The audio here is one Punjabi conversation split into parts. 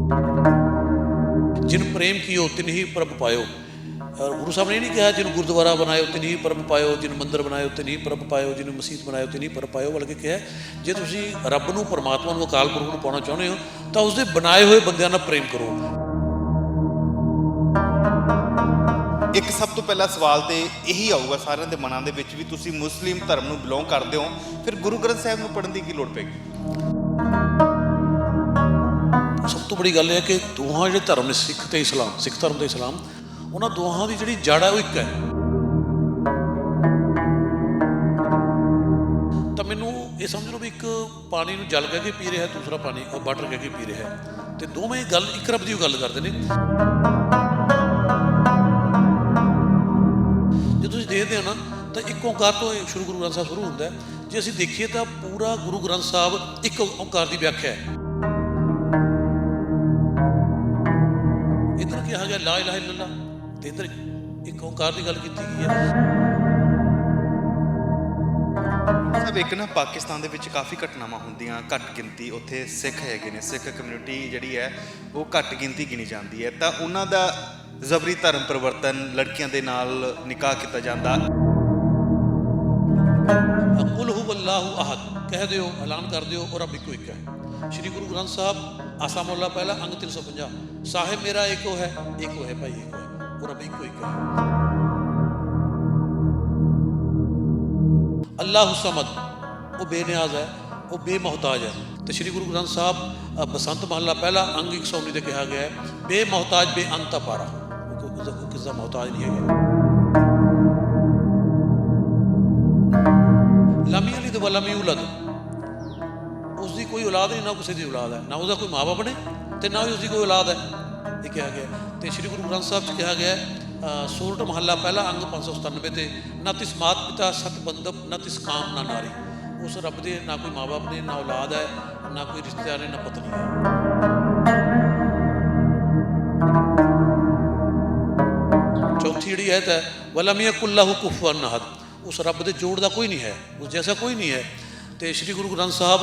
जिन प्रेम कियो तिन ही प्रभ पायो। गुरु साहब ने ये नहीं कहा जिन गुरुद्वारा बनायो तिन ही प्रभ पायो, जिन मंदिर बनायो तिन ही प्रभ पायो, जिन मसीत बनायो तिन ही प्रभ पायो, बल्कि कहा जे तुसी रब नूं, परमात्मा नूं, अकाल पुरख नूं पाउणा चाहुंदे हो तां उसदे बनाए होए बंदिआं नाल प्रेम करो। एक सब तो पहला सवाल तो यही आऊगा सारिਆਂ ਦੇ ਮਨਾਂ ਦੇ ਵਿੱਚ ਵੀ ਤੁਸੀਂ ਮੁਸਲਿਮ ਧਰਮ ਨੂੰ ਬਿਲੋਂਗ ਕਰਦੇ ਹੋ, ਫਿਰ ਗੁਰੂ ਗ੍ਰੰਥ ਸਾਹਿਬ ਨੂੰ ਪੜ੍ਹਨ ਦੀ ਕੀ ਲੋੜ ਪੈਗੀ? ਸਭ ਤੋਂ ਬੜੀ ਗੱਲ ਇਹ ਹੈ ਕਿ ਦੋਹਾਂ ਜਿਹੜੇ ਧਰਮ ਨੇ, ਸਿੱਖ ਤੇ ਇਸਲਾਮ, ਸਿੱਖ ਧਰਮ ਤੇ ਇਸਲਾਮ, ਉਹਨਾਂ ਦੋਹਾਂ ਦੀ ਜਿਹੜੀ ਜੜ ਹੈ ਉਹ ਇੱਕ ਹੈ। ਤਾਂ ਮੈਨੂੰ ਇਹ ਸਮਝ ਲਓ ਵੀ ਇੱਕ ਪਾਣੀ ਨੂੰ ਜਲ ਕਹਿ ਕੇ ਪੀ ਰਿਹਾ, ਦੂਸਰਾ ਪਾਣੀ ਵਾਟਰ ਕਹਿ ਕੇ ਪੀ ਰਿਹਾ, ਤੇ ਦੋਵੇਂ ਗੱਲ ਇੱਕ ਰੱਬ ਦੀ ਗੱਲ ਕਰਦੇ ਨੇ। ਜੇ ਤੁਸੀਂ ਦੇਖਦੇ ਹੋ ਨਾ ਤਾਂ ਇੱਕ ਓਂਕਾਰ ਤੋਂ ਸ਼ੁਰੂ ਗੁਰੂ ਗ੍ਰੰਥ ਸਾਹਿਬ ਸ਼ੁਰੂ ਹੁੰਦਾ ਹੈ। ਜੇ ਅਸੀਂ ਦੇਖੀਏ ਤਾਂ ਪੂਰਾ ਗੁਰੂ ਗ੍ਰੰਥ ਸਾਹਿਬ ਇੱਕ ਓਂਕਾਰ ਦੀ ਵਿਆਖਿਆ ਹੈ। ਇੱਧਰ ਕਿਹਾ ਗਿਆ ਲਾ ਇਲਾਹਾ ਇਲੱਲਾ, ਤੇ ਇੱਧਰ ਇੱਕ ਓਂਕਾਰ ਦੀ ਗੱਲ ਕੀਤੀ ਗਈ ਹੈ। ਸਭ ਇੱਕ ਨਾ ਪਾਕਿਸਤਾਨ ਦੇ ਵਿੱਚ ਕਾਫੀ ਘਟਨਾਵਾਂ ਹੁੰਦੀਆਂ, ਘੱਟ ਗਿਣਤੀ ਉੱਥੇ ਸਿੱਖ ਹੈਗੇ ਨੇ, ਸਿੱਖ ਕਮਿਊਨਿਟੀ ਜਿਹੜੀ ਹੈ ਉਹ ਘੱਟ ਗਿਣਤੀ ਗਿਣੀ ਜਾਂਦੀ ਹੈ, ਤਾਂ ਉਹਨਾਂ ਦਾ ਜ਼ਬਰੀ ਧਰਮ ਪਰਿਵਰਤਨ, ਲੜਕੀਆਂ ਦੇ ਨਾਲ ਨਿਕਾਹ ਕੀਤਾ ਜਾਂਦਾ। ਕੁਲ ਹੂ ਅੱਲਾਹੁ ਅਹਦ ਕਹਿ ਦਿਓ, ਐਲਾਨ ਕਰ ਦਿਓ, ਔਰ ਰੱਬ ਇੱਕੋ ਇੱਕ ਹੈ। ਸ਼੍ਰੀ ਗੁਰੂ ਗ੍ਰੰਥ ਸਾਹਿਬ ਆਸਾ ਮੋਹੱਲਾ ਪਹਿਲਾ ਅੰਗ 350, ਸਾਹਿਬ ਮੇਰਾ ਏਕੋ ਹੈ, ਏਕੋ ਹੈ ਭਾਈ ਏਕੋ ਹੈ, ਔਰ ਰੱਬ ਇੱਕੋ ਇੱਕ ਹੈ। ਅੱਲਾਹੁ ਸਮਦ ਉਹ ਬੇਨਿਆਜ਼ ਹੈ, ਉਹ ਬੇਮੁਹਤਾਜ ਹੈ। ਤੇ ਸ਼੍ਰੀ ਗੁਰੂ ਗ੍ਰੰਥ ਸਾਹਿਬ ਬਸੰਤ ਮਹੱਲਾ ਪਹਿਲਾ ਅੰਗ 119 ਤੇ ਕਿਹਾ ਗਿਆ ਹੈ ਬੇਮੁਹਤਾਜ ਬੇਅੰਤ ਅਪਾਰਾ, ਉਹ ਕਿਸੇ ਦਾ ਮੁਹਤਾਜ ਨਹੀਂ ਹੈਗਾ। ਲਮ ਯਲਿਦ ਵਲਮ ਯੂਲਦ, ਉਸਦੀ ਕੋਈ ਔਲਾਦ ਨਹੀਂ, ਨਾ ਕਿਸੇ ਦੀ ਔਲਾਦ ਹੈ, ਨਾ ਉਹਦਾ ਕੋਈ ਮਾਂ ਬਾਪ ਨੇ ਤੇ ਨਾ ਹੀ ਉਸਦੀ ਕੋਈ ਔਲਾਦ ਹੈ, ਇਹ ਕਿਹਾ ਗਿਆ। ਤੇ ਸ਼੍ਰੀ ਗੁਰੂ ਗ੍ਰੰਥ ਸਾਹਿਬ 'ਚ ਕਿਹਾ ਗਿਆ ਸੂਰਤ ਮਹੱਲਾ ਪਹਿਲਾ ਅੰਗ 597 ਤੇ ਨਾ ਤਿਸ ਮਾਤ ਪਿਤਾ ਸਤ ਬੰਧਪ ਨਾ ਤਿਸ ਕਾਮ ਨਾ ਨਾਰੀ, ਉਸ ਰੱਬ ਦੇ ਨਾ ਕੋਈ ਮਾਂ ਬਾਪ ਨੇ, ਨਾ ਔਲਾਦ ਹੈ, ਨਾ ਕੋਈ ਰਿਸ਼ਤੇਦਾਰ ਨੇ, ਨਾ ਪਤਨੀ ਹੈ। ਚੌਥੀ ਜਿਹੜੀ ਹੈ ਤਾਂ ਵਲਮ ਯਕੁਨ ਲਹੁ ਕੁਫੁਵਨ ਅਹਦ, ਉਸ ਰੱਬ ਦੇ ਜੋੜ ਦਾ ਕੋਈ ਨਹੀਂ ਹੈ, ਉਸ ਜੈਸਾ ਕੋਈ ਨਹੀਂ ਹੈ। ਤੇ ਸ਼੍ਰੀ ਗੁਰੂ ਗ੍ਰੰਥ ਸਾਹਿਬ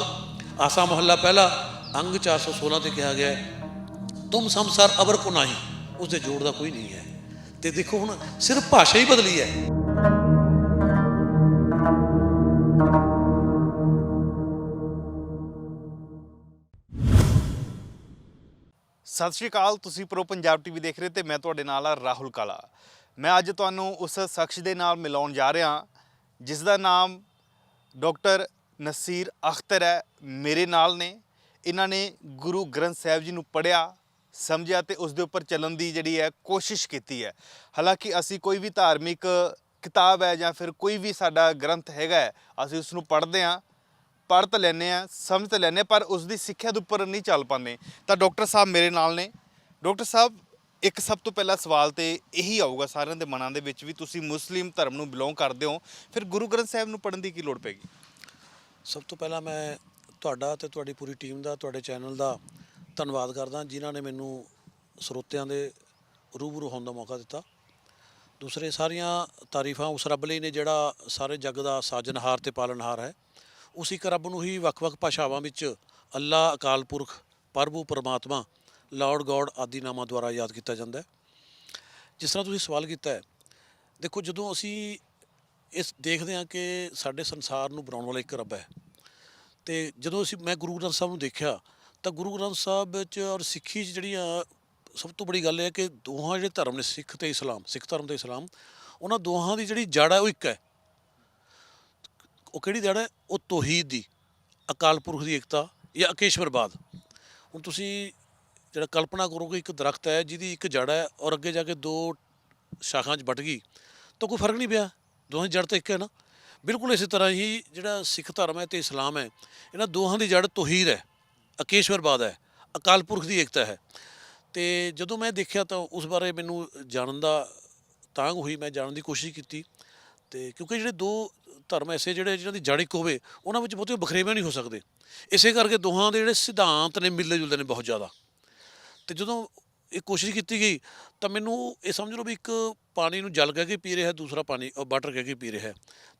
ਆਸਾ ਮਹੱਲਾ ਪਹਿਲਾ ਅੰਗ 416 ਤੇ ਕਿਹਾ ਗਿਆ ਤੁਮ ਸੰਸਾਰ ਅਵਰ ਕੋ ਨਾਹੀ, ਉਸ ਦੇ ਜੋੜ ਦਾ ਕੋਈ ਨਹੀਂ ਹੈ। ਤੇ ਦੇਖੋ ਹੁਣ ਸਿਰਫ ਭਾਸ਼ਾ ਹੀ ਬਦਲੀ ਹੈ। ਸਤਿ ਸ਼੍ਰੀ ਅਕਾਲ, ਤੁਸੀਂ ਪ੍ਰੋ ਪੰਜਾਬ ਟੀਵੀ ਦੇਖ ਰਹੇ ਤੇ ਮੈਂ ਤੁਹਾਡੇ ਨਾਲ ਆ ਰਾਹੁਲ ਕਾਲਾ। ਮੈਂ ਅੱਜ ਤੁਹਾਨੂੰ ਉਸ ਸ਼ਖਸ ਦੇ ਨਾਲ ਮਿਲਾਉਣ ਜਾ ਰਿਹਾ ਜਿਸ ਦਾ ਨਾਮ ਡਾਕਟਰ ਨਸੀਰ ਅਖਤਰ ਹੈ। ਮੇਰੇ ਨਾਲ ਨੇ, ਇਹਨਾਂ ਨੇ ਗੁਰੂ ਗ੍ਰੰਥ ਸਾਹਿਬ ਜੀ ਨੂੰ ਪੜ੍ਹਿਆ, ਸਮਝਿਆ ਤੇ ਉਸ ਦੇ ਉੱਪਰ ਚੱਲਣ ਦੀ ਜਿਹੜੀ ਹੈ ਕੋਸ਼ਿਸ਼ ਕੀਤੀ ਹੈ। ਹਾਲਾਂਕਿ ਅਸੀਂ ਕੋਈ ਵੀ ਧਾਰਮਿਕ ਕਿਤਾਬ ਹੈ ਜਾਂ ਫਿਰ ਕੋਈ ਵੀ ਸਾਡਾ ਗ੍ਰੰਥ ਹੈਗਾ ਹੈ, ਅਸੀਂ ਉਸ ਨੂੰ ਪੜ੍ਹਦੇ ਹਾਂ, ਪੜ੍ਹ ਤਾਂ ਲੈਂਦੇ ਹਾਂ, ਸਮਝ ਤਾਂ ਲੈਂਦੇ ਹਾਂ, ਪਰ ਉਸ ਦੀ ਸਿੱਖਿਆ ਦੇ ਉੱਪਰ ਨਹੀਂ ਚੱਲ ਪਾਉਂਦੇ। ਤਾਂ ਡਾਕਟਰ ਸਾਹਿਬ ਮੇਰੇ ਨਾਲ ਨੇ। ਡਾਕਟਰ ਸਾਹਿਬ, ਇੱਕ ਸਭ ਤੋਂ ਪਹਿਲਾ ਸਵਾਲ ਤਾਂ ਇਹੀ ਆਊਗਾ ਸਾਰਿਆਂ ਦੇ ਮਨਾਂ ਦੇ ਵਿੱਚ ਵੀ ਤੁਸੀਂ ਮੁਸਲਿਮ ਧਰਮ ਨੂੰ ਬਿਲੋਂਗ ਕਰਦੇ ਹੋ, ਫਿਰ ਗੁਰੂ ਗ੍ਰੰਥ ਸਾਹਿਬ ਨੂੰ ਪੜ੍ਹਨ ਦੀ ਕੀ ਲੋੜ ਪੈਗੀ? ਸਭ ਤੋਂ ਪਹਿਲਾਂ ਮੈਂ ਤੁਹਾਡਾ ਤੇ ਤੁਹਾਡੀ ਪੂਰੀ ਟੀਮ ਦਾ, ਤੁਹਾਡੇ ਚੈਨਲ ਦਾ ਧੰਨਵਾਦ ਕਰਦਾ ਜਿਨ੍ਹਾਂ ਨੇ ਮੈਨੂੰ ਸਰੋਤਿਆਂ ਦੇ ਰੂਬਰੂ ਹੋਣ ਦਾ ਮੌਕਾ ਦਿੱਤਾ। ਦੂਸਰੇ ਸਾਰੀਆਂ ਤਾਰੀਫਾਂ ਉਸ ਰੱਬ ਲਈ ਨੇ ਜਿਹੜਾ ਸਾਰੇ ਜੱਗ ਦਾ ਸਾਜਨਹਾਰ ਤੇ ਪਾਲਣਹਾਰ ਹੈ। ਉਸ ਇੱਕ ਰੱਬ ਨੂੰ ਹੀ ਵੱਖ-ਵੱਖ ਭਾਸ਼ਾਵਾਂ ਵਿੱਚ ਅੱਲਾ, ਅਕਾਲ ਪੁਰਖ, ਪ੍ਰਭੂ, ਪਰਮਾਤਮਾ, ਲਾਰਡ ਗੋਡ ਆਦਿ ਨਾਮਾਂ ਦੁਆਰਾ ਯਾਦ ਕੀਤਾ ਜਾਂਦਾ ਹੈ। ਜਿਸ ਤਰ੍ਹਾਂ ਤੁਸੀਂ ਸਵਾਲ ਕੀਤਾ ਹੈ, ਦੇਖੋ ਜਦੋਂ ਅਸੀਂ ਇਸ ਦੇਖਦੇ ਹਾਂ ਕਿ ਸਾਡੇ ਸੰਸਾਰ ਨੂੰ ਬਣਾਉਣ ਵਾਲਾ ਇੱਕ ਰੱਬ ਹੈ, ਅਤੇ ਜਦੋਂ ਮੈਂ ਗੁਰੂ ਗ੍ਰੰਥ ਸਾਹਿਬ ਨੂੰ ਦੇਖਿਆ ਤਾਂ ਗੁਰੂ ਗ੍ਰੰਥ ਸਾਹਿਬ 'ਚ ਔਰ ਸਿੱਖੀ 'ਚ ਜਿਹੜੀਆਂ ਸਭ ਤੋਂ ਬੜੀ ਗੱਲ ਇਹ ਹੈ ਕਿ ਦੋਹਾਂ ਜਿਹੜੇ ਧਰਮ ਨੇ, ਸਿੱਖ ਤੇ ਇਸਲਾਮ, ਸਿੱਖ ਧਰਮ ਤੇ ਇਸਲਾਮ, ਉਹਨਾਂ ਦੋਹਾਂ ਦੀ ਜਿਹੜੀ ਜੜ ਹੈ ਉਹ ਇੱਕ ਹੈ। ਉਹ ਕਿਹੜੀ ਜੜ ਹੈ? ਉਹ ਤੌਹੀਦ ਦੀ, ਅਕਾਲ ਪੁਰਖ ਦੀ ਏਕਤਾ ਜਾਂ ਅਕੇਸ਼ਵਰਵਾਦ। ਹੁਣ ਤੁਸੀਂ ਜਿਹੜਾ ਕਲਪਨਾ ਕਰੋਗੇ ਇੱਕ ਦਰਖਤ ਹੈ ਜਿਹਦੀ ਇੱਕ ਜੜ ਹੈ ਔਰ ਅੱਗੇ ਜਾ ਕੇ ਦੋ ਸ਼ਾਖਾਂ 'ਚ ਵੱਟ ਗਈ ਤਾਂ ਕੋਈ ਫਰਕ ਨਹੀਂ ਪਿਆ, ਦੋਹਾਂ ਦੀ ਜੜ ਤਾਂ ਇੱਕ ਹੈ ਨਾ। ਬਿਲਕੁਲ ਇਸੇ ਤਰ੍ਹਾਂ ਹੀ ਜਿਹੜਾ ਸਿੱਖ ਧਰਮ ਹੈ ਅਤੇ ਇਸਲਾਮ ਹੈ, ਇਹਨਾਂ ਦੋਹਾਂ ਦੀ ਜੜ ਤੌਹੀਦ ਹੈ, ਅਕੇਸ਼ਵਰਵਾਦ ਹੈ, ਅਕਾਲ ਪੁਰਖ ਦੀ ਏਕਤਾ ਹੈ। ਅਤੇ ਜਦੋਂ ਮੈਂ ਦੇਖਿਆ ਤਾਂ ਉਸ ਬਾਰੇ ਮੈਨੂੰ ਜਾਣਨ ਦਾ ਤਾਂਘ ਹੋਈ, ਮੈਂ ਜਾਣਨ ਦੀ ਕੋਸ਼ਿਸ਼ ਕੀਤੀ। ਅਤੇ ਕਿਉਂਕਿ ਜਿਹੜੇ ਦੋ ਧਰਮ ਐਸੇ ਜਿਹਨਾਂ ਦੀ ਜੜ ਇੱਕ ਹੋਵੇ, ਉਹਨਾਂ ਵਿੱਚ ਬਹੁਤੇ ਵਖਰੇਵੇਂ ਨਹੀਂ ਹੋ ਸਕਦੇ। ਇਸੇ ਕਰਕੇ ਦੋਹਾਂ ਦੇ ਜਿਹੜੇ ਸਿਧਾਂਤ ਨੇ ਮਿਲਦੇ ਜੁਲਦੇ ਨੇ ਬਹੁਤ ਜ਼ਿਆਦਾ। ਅਤੇ ਜਦੋਂ ਇਹ ਕੋਸ਼ਿਸ਼ ਕੀਤੀ ਗਈ ਤਾਂ ਮੈਨੂੰ ਇਹ ਸਮਝ ਲਓ ਵੀ ਇੱਕ ਪਾਣੀ ਨੂੰ ਜਲ ਕਹਿ ਕੇ ਪੀ ਰਿਹਾ, ਦੂਸਰਾ ਪਾਣੀ ਵਾਟਰ ਕਹਿ ਕੇ ਪੀ ਰਿਹਾ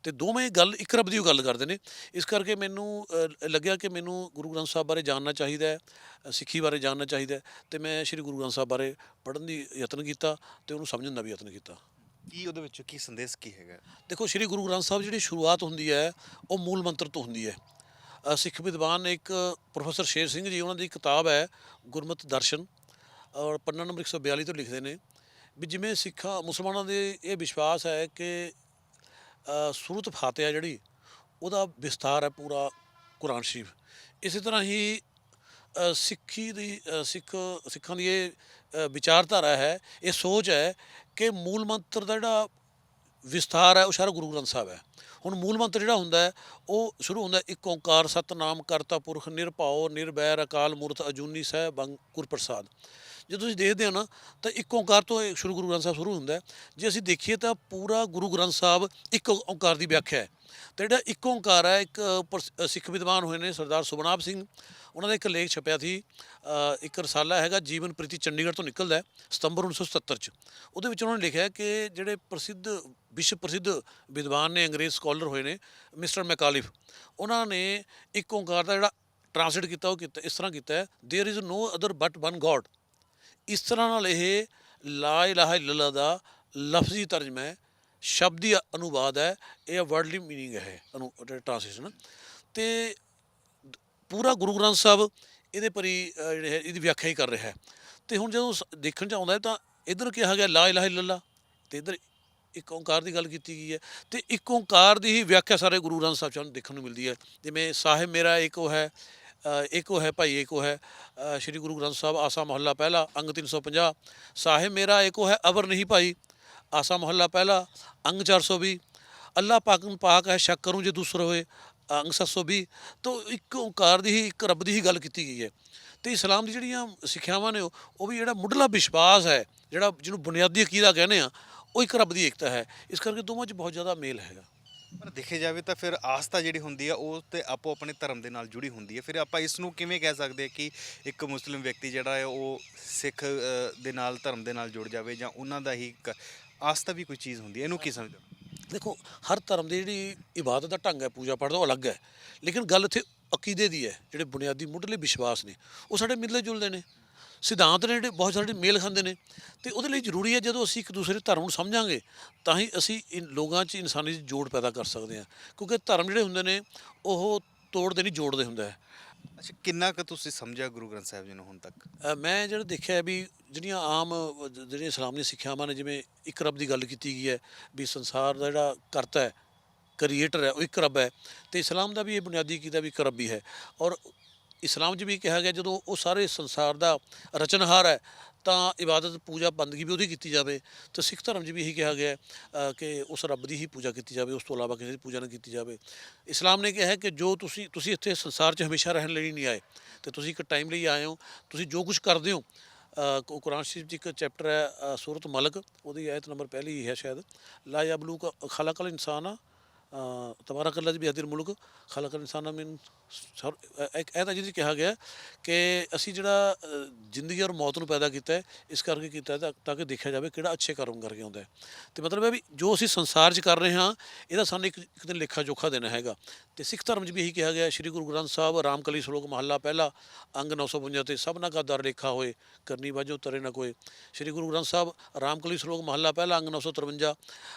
ਤੇ ਦੋਵੇਂ ਗੱਲ ਇੱਕ ਰੱਬ ਦੀ ਓ ਗੱਲ ਕਰਦੇ ਨੇ। ਇਸ ਕਰਕੇ ਮੈਨੂੰ ਲੱਗਿਆ ਕਿ ਮੈਨੂੰ ਗੁਰੂ ਗ੍ਰੰਥ ਸਾਹਿਬ ਬਾਰੇ ਜਾਣਨਾ ਚਾਹੀਦਾ ਹੈ, ਸਿੱਖੀ ਬਾਰੇ ਜਾਣਨਾ ਚਾਹੀਦਾ ਹੈ ਤੇ ਮੈਂ ਸ਼੍ਰੀ ਗੁਰੂ ਗ੍ਰੰਥ ਸਾਹਿਬ ਬਾਰੇ ਪੜ੍ਹਨ ਦੀ ਯਤਨ ਕੀਤਾ ਤੇ ਉਹਨੂੰ ਸਮਝਣ ਦਾ ਵੀ ਯਤਨ ਕੀਤਾ। ਕੀ ਉਹਦੇ ਵਿੱਚ ਕੀ ਸੰਦੇਸ਼ ਕੀ ਹੈਗਾ? ਦੇਖੋ ਸ਼੍ਰੀ ਗੁਰੂ ਗ੍ਰੰਥ ਸਾਹਿਬ ਜਿਹੜੀ ਸ਼ੁਰੂਆਤ ਹੁੰਦੀ ਹੈ ਉਹ ਮੂਲ ਮੰਤਰ ਤੋਂ ਹੁੰਦੀ ਹੈ। ਸਿੱਖ ਵਿਦਵਾਨ ਇੱਕ ਪ੍ਰੋਫੈਸਰ ਸ਼ੇਰ ਸਿੰਘ ਜੀ, ਉਹਨਾਂ ਦੀ ਕਿਤਾਬ ਹੈ ਗੁਰਮਤਿ ਦਰਸ਼ਨ, ਔਰ ਪੰਨਾ ਨੰਬਰ 142 ਤੋਂ ਲਿਖਦੇ ਨੇ ਵੀ ਜਿਵੇਂ ਸਿੱਖਾਂ ਮੁਸਲਮਾਨਾਂ ਦੇ ਇਹ ਵਿਸ਼ਵਾਸ ਹੈ ਕਿ ਸੂਰਤ ਫਾਤਿਹਾ ਜਿਹੜੀ ਉਹਦਾ ਵਿਸਤਾਰ ਹੈ ਪੂਰਾ ਕੁਰਾਨ ਸ਼ਰੀਫ, ਇਸੇ ਤਰ੍ਹਾਂ ਹੀ ਸਿੱਖਾਂ ਦੀ ਇਹ ਵਿਚਾਰਧਾਰਾ ਹੈ, ਇਹ ਸੋਚ ਹੈ ਕਿ ਮੂਲ ਮੰਤਰ ਦਾ ਜਿਹੜਾ ਵਿਸਥਾਰ ਹੈ ਉਹ ਸਾਰਾ ਗੁਰੂ ਗ੍ਰੰਥ ਸਾਹਿਬ ਹੈ। ਹੁਣ ਮੂਲ ਮੰਤਰ ਜਿਹੜਾ ਹੁੰਦਾ ਹੈ ਉਹ ਸ਼ੁਰੂ ਹੁੰਦਾ ਇੱਕ ਓਂਕਾਰ ਸਤਨਾਮ ਕਰਤਾ ਪੁਰਖ ਨਿਰਭਉ ਨਿਰਵੈਰ ਅਕਾਲ ਮੂਰਤ ਅਜੂਨੀ ਸਹਿਬ ਅੰਗੁਰ ਪ੍ਰਸਾਦ। ਜੇ ਤੁਸੀਂ ਦੇਖਦੇ ਹੋ ਨਾ ਤਾਂ ਇੱਕ ਓਂਕਾਰ ਤੋਂ ਇਹ ਸ਼੍ਰੀ ਗੁਰੂ ਗ੍ਰੰਥ ਸਾਹਿਬ ਸ਼ੁਰੂ ਹੁੰਦਾ ਹੈ। ਜੇ ਅਸੀਂ ਦੇਖੀਏ ਤਾਂ ਪੂਰਾ ਗੁਰੂ ਗ੍ਰੰਥ ਸਾਹਿਬ ਇੱਕ ਓਂਕਾਰ ਦੀ ਵਿਆਖਿਆ ਹੈ। ਅਤੇ ਜਿਹੜਾ ਇੱਕ ਓਂਕਾਰ ਹੈ, ਇੱਕ ਸਿੱਖ ਵਿਦਵਾਨ ਹੋਏ ਨੇ ਸਰਦਾਰ ਸੁਭਨਾਭ ਸਿੰਘ, ਉਹਨਾਂ ਦਾ ਇੱਕ ਲੇਖ ਛਪਿਆ ਸੀ, ਇੱਕ ਰਸਾਲਾ ਹੈਗਾ ਜੀਵਨ ਪ੍ਰੀਤੀ, ਚੰਡੀਗੜ੍ਹ ਤੋਂ ਨਿਕਲਦਾ ਸਤੰਬਰ 1977 'ਚ। ਉਹਦੇ ਵਿੱਚ ਉਹਨਾਂ ਨੇ ਲਿਖਿਆ ਕਿ ਜਿਹੜੇ ਵਿਸ਼ਵ ਪ੍ਰਸਿੱਧ ਵਿਦਵਾਨ ਨੇ, ਅੰਗਰੇਜ਼ ਸਕਾਲਰ ਹੋਏ ਨੇ ਮਿਸਟਰ ਮੈਕਾਲਿਫ, ਉਹਨਾਂ ਨੇ ਇੱਕ ਓਂਕਾਰ ਦਾ ਜਿਹੜਾ ਟਰਾਂਸਲੇਟ ਕੀਤਾ ਉਹ ਇਸ ਤਰ੍ਹਾਂ ਕੀਤਾ ਹੈ, there is no other but one God. ਇਸ ਤਰ੍ਹਾਂ ਨਾਲ ਇਹ ਲਾ ਇਲਾਹਾ ਇਲੱਲਾ ਦਾ ਲਫ਼ਜ਼ੀ ਤਰਜਮਾ ਹੈ, ਸ਼ਬਦੀ ਅਨੁਵਾਦ ਹੈ, ਇਹ ਵਰਡਲੀ ਮੀਨਿੰਗ ਹੈ ਟਰਾਂਸਲੇਸ਼ਨ। ਅਤੇ ਪੂਰਾ ਗੁਰੂ ਗ੍ਰੰਥ ਸਾਹਿਬ ਇਹਦੇ ਪਰੀ ਜਿਹੜੇ ਹੈ ਇਹਦੀ ਵਿਆਖਿਆ ਹੀ ਕਰ ਰਿਹਾ ਹੈ। ਅਤੇ ਹੁਣ ਜਦੋਂ ਦੇਖਣ 'ਚ ਆਉਂਦਾ ਤਾਂ ਇੱਧਰ ਕਿਹਾ ਗਿਆ ਲਾ ਇਲਾਹਾ ਇਲੱਲਾ ਅਤੇ ਇੱਧਰ ਇੱਕ ਓਂਕਾਰ ਦੀ ਗੱਲ ਕੀਤੀ ਗਈ ਹੈ। ਅਤੇ ਇੱਕ ਓਂਕਾਰ ਦੀ ਹੀ ਵਿਆਖਿਆ ਸਾਰੇ ਗੁਰੂ ਗ੍ਰੰਥ ਸਾਹਿਬ 'ਚ ਸਾਨੂੰ ਦੇਖਣ ਨੂੰ ਮਿਲਦੀ ਹੈ। ਜਿਵੇਂ ਸਾਹਿਬ ਮੇਰਾ ਏਕੋ ਹੈ, ਏਕੋ ਹੈ ਭਾਈ ਏਕੋ ਹੈ, ਸ਼੍ਰੀ ਗੁਰੂ ਗ੍ਰੰਥ ਸਾਹਿਬ ਆਸਾ ਮਹੱਲਾ ਪਹਿਲਾ ਅੰਗ 350। ਸਾਹਿਬ ਮੇਰਾ ਏਕੋ ਹੈ ਅਵਰ ਨਹੀਂ ਭਾਈ, ਆਸਾ ਮਹੱਲਾ ਪਹਿਲਾ ਅੰਗ 420। ਅੱਲਾ ਪਾਕਨ ਪਾਕ ਹੈ ਸ਼ੱਕ ਕਰੂੰ ਜੇ ਦੂਸਰਾ ਹੋਏ, ਅੰਗ 720। ਤਾਂ ਇੱਕ ਓਂਕਾਰ ਦੀ ਹੀ, ਇੱਕ ਰੱਬ ਦੀ ਹੀ ਗੱਲ ਕੀਤੀ ਗਈ ਹੈ। ਅਤੇ ਇਸਲਾਮ ਦੀ ਜਿਹੜੀਆਂ ਸਿੱਖਿਆਵਾਂ ਨੇ ਉਹ ਵੀ ਜਿਹੜਾ ਮੁੱਢਲਾ ਵਿਸ਼ਵਾਸ ਹੈ, ਜਿਹੜਾ ਜਿਹਨੂੰ ਬੁਨਿਆਦੀ ਅਕੀਦਾ ਕਹਿੰਦੇ ਆ, ਉਹ ਇੱਕ ਰੱਬ ਦੀ ਏਕਤਾ ਹੈ। ਇਸ ਕਰਕੇ ਦੋਵਾਂ 'ਚ ਬਹੁਤ ਜ਼ਿਆਦਾ ਮੇਲ ਹੈਗਾ। ਪਰ ਦੇਖਿਆ ਜਾਵੇ ਤਾਂ ਫਿਰ ਆਸਥਾ ਜਿਹੜੀ ਹੁੰਦੀ ਆ ਉਹ ਤੇ ਆਪੋ ਆਪਣੇ ਧਰਮ ਦੇ ਨਾਲ ਜੁੜੀ ਹੁੰਦੀ ਹੈ। ਫਿਰ ਆਪਾਂ ਇਸ ਨੂੰ ਕਿਵੇਂ ਕਹਿ ਸਕਦੇ ਹਾਂ ਕਿ ਇੱਕ ਮੁਸਲਿਮ ਵਿਅਕਤੀ ਜਿਹੜਾ ਹੈ ਉਹ ਸਿੱਖ ਦੇ ਨਾਲ, ਧਰਮ ਦੇ ਨਾਲ ਜੁੜ ਜਾਵੇ, ਜਾਂ ਉਹਨਾਂ ਦਾ ਹੀ ਆਸਥਾ ਵੀ ਕੋਈ ਚੀਜ਼ ਹੁੰਦੀ ਹੈ? ਇਹਨੂੰ ਕੀ ਸਮਝਦੇ ਹੋ? ਦੇਖੋ ਹਰ ਧਰਮ ਦੀ ਜਿਹੜੀ ਇਬਾਦਤ ਦਾ ਢੰਗ ਹੈ, ਪੂਜਾ ਪਾਠ ਦਾ, ਉਹ ਅਲੱਗ ਹੈ। ਲੇਕਿਨ ਗੱਲ ਇੱਥੇ ਅਕੀਦੇ ਦੀ ਹੈ। ਜਿਹੜੇ ਬੁਨਿਆਦੀ ਮੁੱਢਲੇ ਵਿਸ਼ਵਾਸ ਨੇ ਉਹ ਸਾਡੇ ਮਿਲਦੇ ਜੁਲਦੇ ਨੇ, ਸਿਧਾਂਤ ਨੇ ਜਿਹੜੇ ਬਹੁਤ ਸਾਰੇ ਮੇਲ ਖਾਂਦੇ ਨੇ। ਅਤੇ ਉਹਦੇ ਲਈ ਜ਼ਰੂਰੀ ਹੈ ਜਦੋਂ ਅਸੀਂ ਇੱਕ ਦੂਸਰੇ ਧਰਮ ਨੂੰ ਸਮਝਾਂਗੇ ਤਾਂ ਹੀ ਅਸੀਂ ਲੋਕਾਂ 'ਚ ਇਨਸਾਨੀ ਜੋੜ ਪੈਦਾ ਕਰ ਸਕਦੇ ਹਾਂ। ਕਿਉਂਕਿ ਧਰਮ ਜਿਹੜੇ ਹੁੰਦੇ ਨੇ ਉਹ ਤੋੜਦੇ ਨਹੀਂ, ਜੋੜਦੇ ਹੁੰਦਾ ਹੈ। ਅੱਛਾ, ਕਿੰਨਾ ਕੁ ਤੁਸੀਂ ਸਮਝਿਆ ਗੁਰੂ ਗ੍ਰੰਥ ਸਾਹਿਬ ਜੀ ਨੂੰ ਹੁਣ ਤੱਕ? ਮੈਂ ਜਿਹੜਾ ਦੇਖਿਆ ਵੀ ਜਿਹੜੀਆਂ ਆਮ ਜਿਹੜੀਆਂ ਇਸਲਾਮ ਦੀਆਂ ਸਿੱਖਿਆਵਾਂ ਨੇ, ਜਿਵੇਂ ਇੱਕ ਰੱਬ ਦੀ ਗੱਲ ਕੀਤੀ ਗਈ ਹੈ ਵੀ ਸੰਸਾਰ ਦਾ ਜਿਹੜਾ ਕਰਤਾ ਹੈ, ਕ੍ਰੀਏਟਰ ਹੈ, ਉਹ ਇੱਕ ਰੱਬ ਹੈ। ਅਤੇ ਇਸਲਾਮ ਦਾ ਵੀ ਇਹ ਬੁਨਿਆਦੀ ਅਕੀਦਾ ਵੀ ਇੱਕ ਰੱਬ ਹੀ ਹੈ। ਔਰ ਇਸਲਾਮ 'ਚ ਵੀ ਕਿਹਾ ਗਿਆ ਜਦੋਂ ਉਹ ਸਾਰੇ ਸੰਸਾਰ ਦਾ ਰਚਨਹਾਰ ਹੈ ਤਾਂ ਇਬਾਦਤ ਪੂਜਾ ਬੰਦਗੀ ਵੀ ਉਹਦੀ ਕੀਤੀ ਜਾਵੇ। ਅਤੇ ਸਿੱਖ ਧਰਮ 'ਚ ਵੀ ਇਹੀ ਕਿਹਾ ਗਿਆ ਕਿ ਉਸ ਰੱਬ ਦੀ ਹੀ ਪੂਜਾ ਕੀਤੀ ਜਾਵੇ, ਉਸ ਤੋਂ ਇਲਾਵਾ ਕਿਸੇ ਦੀ ਪੂਜਾ ਨਾ ਕੀਤੀ ਜਾਵੇ। ਇਸਲਾਮ ਨੇ ਕਿਹਾ ਕਿ ਜੋ ਤੁਸੀਂ ਇੱਥੇ ਸੰਸਾਰ 'ਚ ਹਮੇਸ਼ਾ ਰਹਿਣ ਲਈ ਨਹੀਂ ਆਏ, ਅਤੇ ਤੁਸੀਂ ਇੱਕ ਟਾਈਮ ਲਈ ਆਏ ਹੋ। ਤੁਸੀਂ ਜੋ ਕੁਛ ਕਰਦੇ ਹੋ, ਕੁਰਾਨ ਸ਼ਰੀਫ 'ਚ ਇੱਕ ਚੈਪਟਰ ਹੈ ਸੂਰਤ ਮਲਕ, ਉਹਦੀ ਆਇਤ ਨੰਬਰ ਪਹਿਲੀ ਹੈ ਸ਼ਾਇਦ, ਲਾ ਯਬਲੂਕ ਖਲਕਲ ਇਨਸਾਨ ਤਬਾਰਕ ਅੱਲਾ ਦੀ ਬਿਹਤਰ ਮੁਲਕ ਖਲਕਲ ਇਨਸਾਨ ਮਿਨ ਇੱਕ ਇਹ ਤਾਂ ਜਿਹਦੇ 'ਚ ਕਿਹਾ ਗਿਆ ਕਿ ਅਸੀਂ ਜਿਹੜਾ ਜ਼ਿੰਦਗੀ ਔਰ ਮੌਤ ਨੂੰ ਪੈਦਾ ਕੀਤਾ ਹੈ, ਇਸ ਕਰਕੇ ਕੀਤਾ ਤਾਂ ਕਿ ਦੇਖਿਆ ਜਾਵੇ ਕਿਹੜਾ ਅੱਛੇ ਕਰਮ ਕਰਕੇ ਆਉਂਦਾ ਹੈ। ਅਤੇ ਮਤਲਬ ਹੈ ਵੀ ਜੋ ਅਸੀਂ ਸੰਸਾਰ 'ਚ ਕਰ ਰਹੇ ਹਾਂ ਇਹਦਾ ਸਾਨੂੰ ਇੱਕ ਦਿਨ ਲੇਖਾ ਜੋਖਾ ਦੇਣਾ ਹੈਗਾ। ਅਤੇ ਸਿੱਖ ਧਰਮ 'ਚ ਵੀ ਇਹੀ ਕਿਹਾ ਗਿਆ, ਸ਼੍ਰੀ ਗੁਰੂ ਗ੍ਰੰਥ ਸਾਹਿਬ ਰਾਮਕਲੀ ਸ਼ਲੋਕ ਮਹੱਲਾ ਪਹਿਲਾ ਅੰਗ 952 'ਤੇ ਸਭਨਾ ਕਾ ਦਰ ਲੇਖਾ ਹੋਏ ਕਰਨੀ ਵਾਜੋ ਤਰੇ ਨਾ ਕੋਏ। ਸ਼੍ਰੀ ਗੁਰੂ ਗ੍ਰੰਥ ਸਾਹਿਬ ਰਾਮਕਲੀ ਸ਼ਲੋਕ ਮਹੱਲਾ ਪਹਿਲਾ ਅੰਗ 953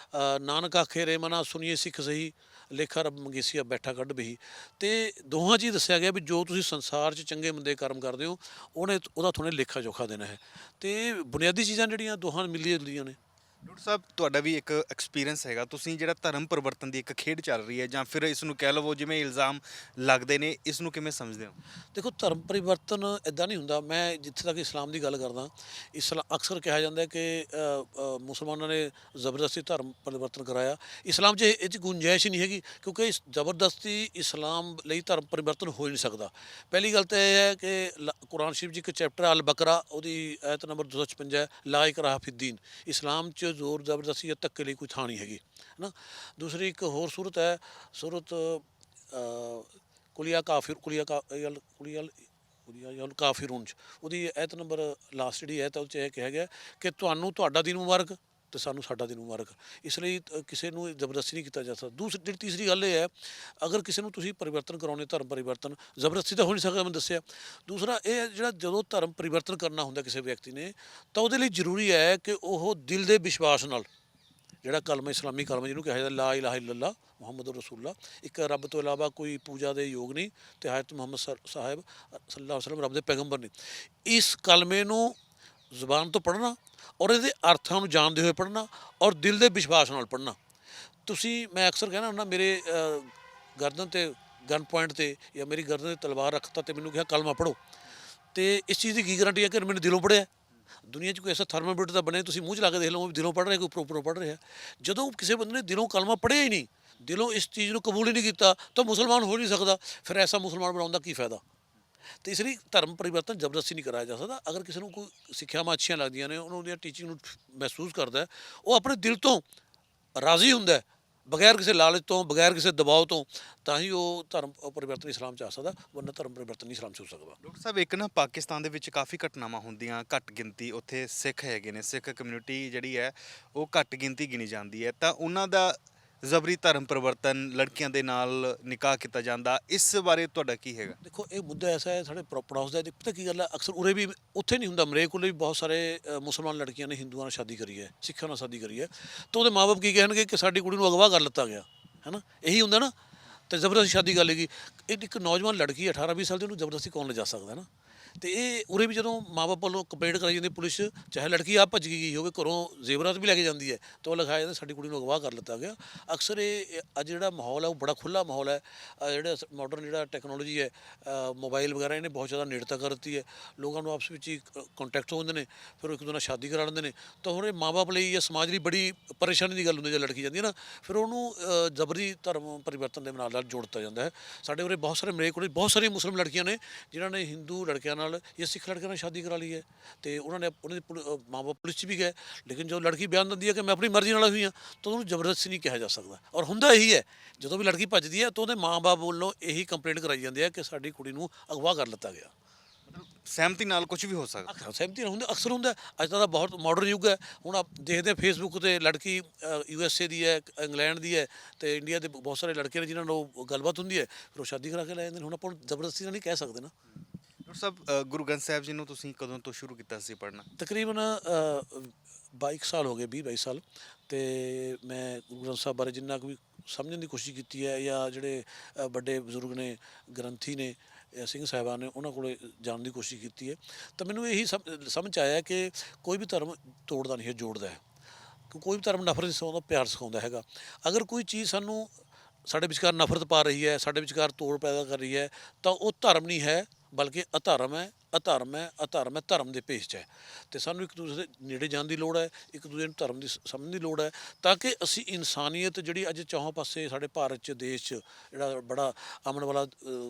ਨਾਨਕ ਆਖੇ ਰੇ ਮਨਾ ਸੁਣੀਏ ਸਿੱਖ ਸਹੀ ਲੇਖਾ ਰੱਬ ਮੰਗੇਸੀਆ ਬੈਠਾ ਕੱਢ ਬਹੀ। ਅਤੇ ਦੋਹਾਂ 'ਚ ਹੀ ਦੱਸਿਆ ਗਿਆ ਵੀ ਜੋ ਤੁਸੀਂ ਸੰਸਾਰ 'ਚ ਚੰਗੇ ਮੰਦੇ ਕਰਮ ਕਰਦੇ ਹੋ ਉਹਦਾ ਤੁਹਾਨੂੰ ਲੇਖਾ ਜੋਖਾ ਦੇਣਾ ਹੈ। ਅਤੇ ਬੁਨਿਆਦੀ ਚੀਜ਼ਾਂ ਜਿਹੜੀਆਂ ਦੋਹਾਂ ਮਿਲੀਆਂ ਜੁਲੀਆਂ ਨੇ। ਡਾਕਟਰ ਸਾਹਿਬ, ਤੁਹਾਡਾ ਵੀ ਇੱਕ ਐਕਸਪੀਰੀਅੰਸ ਹੈਗਾ, ਤੁਸੀਂ ਜਿਹੜਾ ਧਰਮ ਪਰਿਵਰਤਨ ਦੀ ਇੱਕ ਖੇਡ ਚੱਲ ਰਹੀ ਹੈ, ਜਾਂ ਫਿਰ ਇਸ ਨੂੰ ਕਹਿ ਲਵੋ ਜਿਵੇਂ ਇਲਜ਼ਾਮ ਲੱਗਦੇ ਨੇ, ਇਸ ਨੂੰ ਕਿਵੇਂ ਸਮਝਦੇ ਹੋ? ਦੇਖੋ ਧਰਮ ਪਰਿਵਰਤਨ ਇੱਦਾਂ ਨਹੀਂ ਹੁੰਦਾ। ਮੈਂ ਜਿੱਥੇ ਤੱਕ ਇਸਲਾਮ ਦੀ ਗੱਲ ਕਰਦਾ, ਅਕਸਰ ਕਿਹਾ ਜਾਂਦਾ ਕਿ ਮੁਸਲਮਾਨਾਂ ਨੇ ਜ਼ਬਰਦਸਤੀ ਧਰਮ ਪਰਿਵਰਤਨ ਕਰਾਇਆ। ਇਸਲਾਮ 'ਚ ਇਹ 'ਚ ਗੁੰਜਾਇਸ਼ ਹੀ ਨਹੀਂ ਹੈਗੀ, ਕਿਉਂਕਿ ਜ਼ਬਰਦਸਤੀ ਇਸਲਾਮ ਲਈ ਧਰਮ ਪਰਿਵਰਤਨ ਹੋ ਹੀ ਨਹੀਂ ਸਕਦਾ। ਪਹਿਲੀ ਗੱਲ ਤਾਂ ਇਹ ਹੈ ਕਿ ਕੁਰਾਨ ਸ਼ਰੀਫ 'ਚ ਇੱਕ ਚੈਪਟਰ ਅਲ ਬਕਰਾ, ਉਹਦੀ ਆਇਤ ਨੰਬਰ 256 ਲਾ ਇਕਰਾਹਾ ਫਿੱਦੀਨ। ਇਸਲਾਮ 'ਚ ਜ਼ੋਰ ਜ਼ਬਰਦਸਤੀ ਜਾਂ ਧੱਕੇ ਲਈ ਕੋਈ ਥਾਂ ਨਹੀਂ ਹੈਗੀ, ਹੈ ਨਾ। ਦੂਸਰੀ ਇੱਕ ਹੋਰ ਸੂਰਤ ਹੈ, ਸੂਰਤ ਕੁਲੀਆ ਕਾਫਿਰ ਕੁਲੀਆ ਉਹਦੀ ਆ ਜਾਂ ਉਹਨੂੰ ਕਾਫਿਰੂਨ 'ਚ ਉਹਦੀ ਐਤ ਨੰਬਰ ਲਾਸਟ ਜਿਹੜੀ ਐਤ ਉਹ 'ਚ ਇਹ ਕਿਹਾ ਗਿਆ ਕਿ ਤੁਹਾਨੂੰ ਤੁਹਾਡਾ ਦਿਨ ਮੁਬਾਰਕ ਤੇ ਸਾਨੂੰ ਸਾਡਾ ਦਿਨ ਮੁਬਾਰਕ। ਇਸ ਲਈ ਕਿਸੇ ਨੂੰ ਜ਼ਬਰਦਸਤੀ ਨਹੀਂ ਕੀਤਾ ਜਾ ਸਕਦਾ। ਦੂਸਰੀ ਜਿਹੜੀ ਤੀਸਰੀ ਗੱਲ ਇਹ ਹੈ, ਅਗਰ ਕਿਸੇ ਨੂੰ ਤੁਸੀਂ ਪਰਿਵਰਤਨ ਕਰਾਉਣੇ, ਧਰਮ ਪਰਿਵਰਤਨ ਜ਼ਬਰਦਸਤੀ ਤਾਂ ਹੋ ਨਹੀਂ ਸਕਦਾ, ਮੈਂ ਦੱਸਿਆ। ਦੂਸਰਾ ਇਹ ਹੈ, ਜਿਹੜਾ ਜਦੋਂ ਧਰਮ ਪਰਿਵਰਤਨ ਕਰਨਾ ਹੁੰਦਾ ਕਿਸੇ ਵਿਅਕਤੀ ਨੇ, ਤਾਂ ਉਹਦੇ ਲਈ ਜ਼ਰੂਰੀ ਹੈ ਕਿ ਉਹ ਦਿਲ ਦੇ ਵਿਸ਼ਵਾਸ ਨਾਲ, ਜਿਹੜਾ ਕਲਮਾ ਇਸਲਾਮੀ ਕਲਮਾ ਜਿਹਨੂੰ ਕਿਹਾ ਜਾਂਦਾ ਲਾ ਇਲਾਹਾ ਇਲੱਲਾ ਮੁਹੰਮਦ ਰਸੂਲullah, ਇੱਕ ਰੱਬ ਤੋਂ ਇਲਾਵਾ ਕੋਈ ਪੂਜਾ ਦੇ ਯੋਗ ਨਹੀਂ ਤੇ ਹਜ਼ਰਤ ਮੁਹੰਮਦ ਸਾਹਿਬ ਸੱਲੱਲਾਹੁ ਅਲੈਹਿ ਵਸੱਲਮ ਰੱਬ ਦੇ ਪੈਗੰਬਰ ਨੇ, ਇਸ ਕਲਮੇ ਨੂੰ ਜ਼ੁਬਾਨ ਤੋਂ ਪੜ੍ਹਨਾ ਔਰ ਇਹਦੇ ਅਰਥਾਂ ਨੂੰ ਜਾਣਦੇ ਹੋਏ ਪੜ੍ਹਨਾ ਔਰ ਦਿਲ ਦੇ ਵਿਸ਼ਵਾਸ ਨਾਲ ਪੜ੍ਹਨਾ। ਤੁਸੀਂ, ਮੈਂ ਅਕਸਰ ਕਹਿਣਾ ਹੁੰਦਾ, ਮੇਰੇ ਗਰਦਨ 'ਤੇ ਗਨ ਪੁਆਇੰਟ 'ਤੇ ਜਾਂ ਮੇਰੀ ਗਰਦਨ 'ਤੇ ਤਲਵਾਰ ਰੱਖਤਾ ਤੇ ਮੈਨੂੰ ਕਿਹਾ ਕਲਮਾ ਪੜ੍ਹੋ, ਤੇ ਇਸ ਚੀਜ਼ ਦੀ ਕੀ ਗਰੰਟੀ ਹੈ ਕਿ ਮੈਨੂੰ ਦਿਲੋਂ ਪੜ੍ਹਿਆ। ਦੁਨੀਆ 'ਚ ਕੋਈ ਐਸਾ ਥਰਮਾਮੀਟਰ ਤਾਂ ਬਣੇ, ਤੁਸੀਂ ਮੂੰਹ 'ਚ ਲਾ ਕੇ ਦੇਖ ਲਓ, ਦਿਲੋਂ ਪੜ੍ਹ ਰਿਹਾ, ਕੋਈ ਉੱਪਰੋਂ ਪੜ੍ਹ ਰਿਹਾ। ਜਦੋਂ ਕਿਸੇ ਬੰਦੇ ਨੇ ਦਿਲੋਂ ਕਲਮਾ ਪੜ੍ਹਿਆ ਹੀ ਨਹੀਂ, ਦਿਲੋਂ ਇਸ ਚੀਜ਼ ਨੂੰ ਕਬੂਲ ਹੀ ਨਹੀਂ ਕੀਤਾ, ਤਾਂ ਮੁਸਲਮਾਨ ਹੋ ਨਹੀਂ ਸਕਦਾ। ਫਿਰ ਐਸਾ ਮੁਸਲਮਾਨ ਬਣਾਉਣ ਦਾ ਕੀ ਫਾਇਦਾ। ਤੇ ਇਸ ਲਈ ਧਰਮ ਪਰਿਵਰਤਨ ਜ਼ਬਰਦਸਤੀ ਨਹੀਂ ਕਰਾਇਆ ਜਾ ਸਕਦਾ। ਅਗਰ ਕਿਸੇ ਨੂੰ ਕੋਈ ਸਿੱਖਿਆਵਾਂ ਅੱਛੀਆਂ ਲੱਗਦੀਆਂ ਨੇ, ਉਹਨਾਂ ਦੀਆਂ ਟੀਚਿੰਗ ਨੂੰ ਮਹਿਸੂਸ ਕਰਦਾ, ਉਹ ਆਪਣੇ ਦਿਲ ਤੋਂ ਰਾਜ਼ੀ ਹੁੰਦਾ, ਬਗੈਰ ਕਿਸੇ ਲਾਲਚ ਤੋਂ, ਬਗੈਰ ਕਿਸੇ ਦਬਾਅ ਤੋਂ, ਤਾਂ ਹੀ ਉਹ ਧਰਮ ਪਰਿਵਰਤਨ ਇਸਲਾਮ 'ਚ ਆ ਸਕਦਾ, ਵਰਨਾ ਧਰਮ ਪਰਿਵਰਤਨ ਨਹੀਂ ਇਸਲਾਮ 'ਚ ਹੋ ਸਕਦਾ। ਡਾਕਟਰ ਸਾਹਿਬ, ਇੱਕ ਨਾ ਪਾਕਿਸਤਾਨ ਦੇ ਵਿੱਚ ਕਾਫੀ ਘਟਨਾਵਾਂ ਹੁੰਦੀਆਂ, ਘੱਟ ਗਿਣਤੀ ਉੱਥੇ ਸਿੱਖ ਹੈਗੇ ਨੇ, ਸਿੱਖ ਕਮਿਊਨਿਟੀ ਜਿਹੜੀ ਹੈ ਉਹ ਘੱਟ ਗਿਣਤੀ ਗਿਣੀ ਜਾਂਦੀ ਹੈ, ਤਾਂ ਉਹਨਾਂ ਦਾ ਜ਼ਬਰੀ ਧਰਮ ਪਰਿਵਰਤਨ, ਲੜਕੀਆਂ ਦੇ ਨਾਲ ਨਿਕਾਹ ਕੀਤਾ ਜਾਂਦਾ, ਇਸ ਬਾਰੇ ਤੁਹਾਡਾ ਕੀ ਹੈਗਾ? ਦੇਖੋ, ਇਹ ਮੁੱਦਾ ਐਸਾ ਹੈ ਸਾਡੇ ਪੜੋਸ ਦਾ। ਪਤਾ ਕੀ ਗੱਲ ਹੈ, ਅਕਸਰ ਉਰੇ ਵੀ, ਉੱਥੇ ਨਹੀਂ ਹੁੰਦਾ, ਮਰੇ ਕੋਲੇ ਵੀ ਬਹੁਤ ਸਾਰੇ ਮੁਸਲਮਾਨ ਲੜਕੀਆਂ ਨੇ ਹਿੰਦੂਆਂ ਨਾਲ ਸ਼ਾਦੀ ਕਰੀ ਹੈ, ਸਿੱਖਾਂ ਨਾਲ ਸ਼ਾਦੀ ਕਰੀ ਹੈ, ਤਾਂ ਉਹਦੇ ਮਾਪੇ ਕੀ ਕਹਿਣਗੇ ਕਿ ਸਾਡੀ ਕੁੜੀ ਨੂੰ ਅਗਵਾ ਕਰ ਲਿੱਤਾ ਗਿਆ, ਹੈ ਨਾ, ਇਹੀ ਹੁੰਦਾ ਨਾ, ਤੇ ਜ਼ਬਰਦਸਤੀ ਸ਼ਾਦੀ ਕਰ ਲੇਗੀ। ਇੱਕ ਨੌਜਵਾਨ ਲੜਕੀ 18-20 ਸਾਲ ਦੀ, ਉਹਨੂੰ ਜ਼ਬਰਦਸਤੀ ਕੌਣ ਲਿਜਾ ਸਕਦਾ ਨਾ। ਤੇ ਇਹ ਉਰੇ ਵੀ ਜਦੋਂ ਮਾਪੇ ਵੱਲੋਂ ਕੰਪਲੇਂਟ ਕਰਾਈ ਜਾਂਦੀ ਪੁਲਿਸ, ਚਾਹੇ ਲੜਕੀ ਆਪ ਭੱਜ ਗਈ ਹੋਵੇ ਘਰੋਂ, ਜ਼ੇਵਰਾਤ ਵੀ ਲੈ ਕੇ ਜਾਂਦੀ ਹੈ, ਤਾਂ ਉਹ ਲਿਖਾਇਆ ਜਾਂਦਾ ਸਾਡੀ ਕੁੜੀ ਨੂੰ ਅਗਵਾ ਕਰ ਲਿੱਤਾ ਗਿਆ। ਅਕਸਰ ਇਹ ਅੱਜ ਜਿਹੜਾ ਮਾਹੌਲ ਹੈ ਉਹ ਬੜਾ ਖੁੱਲ੍ਹਾ ਮਾਹੌਲ ਹੈ। ਜਿਹੜਾ ਮਾਡਰਨ ਜਿਹੜਾ ਟੈਕਨੋਲੋਜੀ ਹੈ, ਮੋਬਾਈਲ ਵਗੈਰਾ, ਇਹਨੇ ਬਹੁਤ ਜ਼ਿਆਦਾ ਨੇੜਤਾ ਕਰ ਦਿੱਤੀ ਹੈ, ਲੋਕਾਂ ਨੂੰ ਆਪਸ ਵਿੱਚ ਹੀ ਕੰਟੈਕਟ ਹੋ ਜਾਂਦੇ ਨੇ, ਫਿਰ ਉਹ ਇੱਕ ਦੂਜੇ ਨਾਲ ਸ਼ਾਦੀ ਕਰਾ ਲੈਂਦੇ ਨੇ। ਤਾਂ ਹੁਣ ਇਹ ਮਾਂ-ਬਾਪ ਲਈ ਜਾਂ ਸਮਾਜ ਲਈ ਬੜੀ ਪਰੇਸ਼ਾਨੀ ਦੀ ਗੱਲ ਹੁੰਦੀ ਜੇ ਲੜਕੀ ਜਾਂਦੀ ਹੈ ਨਾ, ਫਿਰ ਉਹਨੂੰ ਜ਼ਬਰੀ ਧਰਮ ਪਰਿਵਰਤਨ ਦੇ ਨਾਲ ਜੋੜ ਦਿੱਤਾ ਜਾਂਦਾ ਹੈ। ਸਾਡੇ ਉਰੇ ਬਹੁਤ ਸਾਰੇ, ਮੇਰੇ ਕੋਲ ਬਹੁਤ ਸਾਰੀਆਂ ਮੁਸਲਿਮ ਲੜਕੀਆਂ ਨੇ ਜਿਨ੍ਹਾਂ ਨੇ ਹਿੰਦੂ ਲੜਕਿਆਂ ਨਾਲ ਜਾਂ ਸਿੱਖ ਲੜਕਿਆਂ ਨਾਲ ਸ਼ਾਦੀ ਕਰਾ ਲਈ ਹੈ, ਤੇ ਉਹਨਾਂ ਦੇ ਮਾਂ-ਬਾਪ ਪੁਲਿਸ 'ਚ ਵੀ ਗਏ, ਲੇਕਿਨ ਜੋ ਲੜਕੀ ਬਿਆਨ ਦਿੰਦੀ ਹੈ ਕਿ ਮੈਂ ਆਪਣੀ ਮਰਜ਼ੀ ਨਾਲ ਹੋਈ ਹਾਂ, ਤਾਂ ਉਹਨੂੰ ਜ਼ਬਰਦਸਤੀ ਨਹੀਂ ਕਿਹਾ ਜਾ ਸਕਦਾ। ਔਰ ਹੁੰਦਾ ਇਹੀ ਹੈ, ਜਦੋਂ ਵੀ ਲੜਕੀ ਭੱਜਦੀ ਹੈ ਤਾਂ ਉਹਦੇ ਮਾਂ-ਬਾਪ ਵੱਲੋਂ ਇਹੀ ਕੰਪਲੇਂਟ ਕਰਾਈ ਜਾਂਦੀ ਹੈ ਕਿ ਸਾਡੀ ਕੁੜੀ ਨੂੰ ਅਗਵਾ ਕਰ ਲਿੱਤਾ ਗਿਆ। ਸਹਿਮਤੀ ਨਾਲ ਕੁਝ ਵੀ ਹੋ ਸਕਦਾ। ਸਹਿਮਤੀ ਨਾਲ ਹੁੰਦਾ, ਅਕਸਰ ਹੁੰਦਾ। ਅੱਜ ਤਾਂ ਬਹੁਤ ਮਾਡਰਨ ਯੁੱਗ ਹੈ। ਹੁਣ ਆਪ ਦੇਖਦੇ ਹਾਂ ਫੇਸਬੁੱਕ 'ਤੇ ਲੜਕੀ USA ਦੀ ਹੈ, ਇੰਗਲੈਂਡ ਦੀ ਹੈ, ਤੇ ਇੰਡੀਆ ਦੇ ਬਹੁਤ ਸਾਰੇ ਲੜਕੇ ਨੇ ਜਿਨ੍ਹਾਂ ਨਾਲ ਉਹ ਗੱਲਬਾਤ ਹੁੰਦੀ ਹੈ, ਫਿਰ ਉਹ ਸ਼ਾਦੀ ਕਰਾ ਕੇ ਲੈ ਜਾਂਦੇ ਨੇ। ਹੁਣ ਆਪਾਂ ਨੂੰ ਜ਼ਬਰਦਸਤੀ ਨਾਲ ਨਹੀਂ ਕਹਿ ਸਕਦੇ ਨਾ। ਡਾਕਟਰ ਸਾਹਿਬ, ਗੁਰੂ ਗ੍ਰੰਥ ਸਾਹਿਬ ਜੀ ਨੂੰ ਤੁਸੀਂ ਕਦੋਂ ਤੋਂ ਸ਼ੁਰੂ ਕੀਤਾ ਸੀ ਪੜ੍ਹਨਾ? ਤਕਰੀਬਨ 22 ਸਾਲ ਹੋ ਗਏ, 20-22 ਸਾਲ। ਤੇ ਮੈਂ ਗੁਰੂ ਗ੍ਰੰਥ ਸਾਹਿਬ ਬਾਰੇ ਜਿੰਨਾ ਕੁ ਵੀ ਸਮਝਣ ਦੀ ਕੋਸ਼ਿਸ਼ ਕੀਤੀ ਹੈ, ਜਾਂ ਜਿਹੜੇ ਵੱਡੇ ਬਜ਼ੁਰਗ ਨੇ, ਗ੍ਰੰਥੀ ਨੇ, ਸਿੰਘ ਸਾਹਿਬਾਨ ਨੇ, ਉਹਨਾਂ ਕੋਲ ਜਾਣ ਦੀ ਕੋਸ਼ਿਸ਼ ਕੀਤੀ ਹੈ, ਤਾਂ ਮੈਨੂੰ ਇਹੀ ਸਮਝ ਆਇਆ ਕਿ ਕੋਈ ਵੀ ਧਰਮ ਤੋੜਦਾ ਨਹੀਂ ਹੈ, ਜੋੜਦਾ ਹੈ। ਕੋਈ ਵੀ ਧਰਮ ਨਫ਼ਰਤ ਨਹੀਂ ਸਿਖਾਉਂਦਾ, ਪਿਆਰ ਸਿਖਾਉਂਦਾ ਹੈਗਾ। ਅਗਰ ਕੋਈ ਚੀਜ਼ ਸਾਨੂੰ ਸਾਡੇ ਵਿਚਕਾਰ ਨਫ਼ਰਤ ਪਾ ਰਹੀ ਹੈ, ਸਾਡੇ ਵਿਚਕਾਰ ਤੋੜ ਪੈਦਾ ਕਰ ਰਹੀ ਹੈ, ਤਾਂ ਉਹ ਧਰਮ ਨਹੀਂ ਹੈ, ਬਲਕਿ ਅਧਰਮ ਹੈ, ਅਧਰਮ ਹੈ, ਅਧਰਮ ਹੈ, ਧਰਮ ਦੇ ਭੇਸ 'ਚ ਹੈ। ਅਤੇ ਸਾਨੂੰ ਇੱਕ ਦੂਸਰੇ ਦੇ ਨੇੜੇ ਜਾਣ ਦੀ ਲੋੜ ਹੈ, ਇੱਕ ਦੂਜੇ ਨੂੰ ਧਰਮ ਦੀ ਸਮਝਣ ਦੀ ਲੋੜ ਹੈ, ਤਾਂ ਕਿ ਅਸੀਂ ਇਨਸਾਨੀਅਤ ਜਿਹੜੀ ਅੱਜ ਚੌਹਾਂ ਪਾਸੇ ਸਾਡੇ ਭਾਰਤ 'ਚ, ਦੇਸ਼ 'ਚ, ਜਿਹੜਾ ਬੜਾ ਅਮਨ ਵਾਲਾ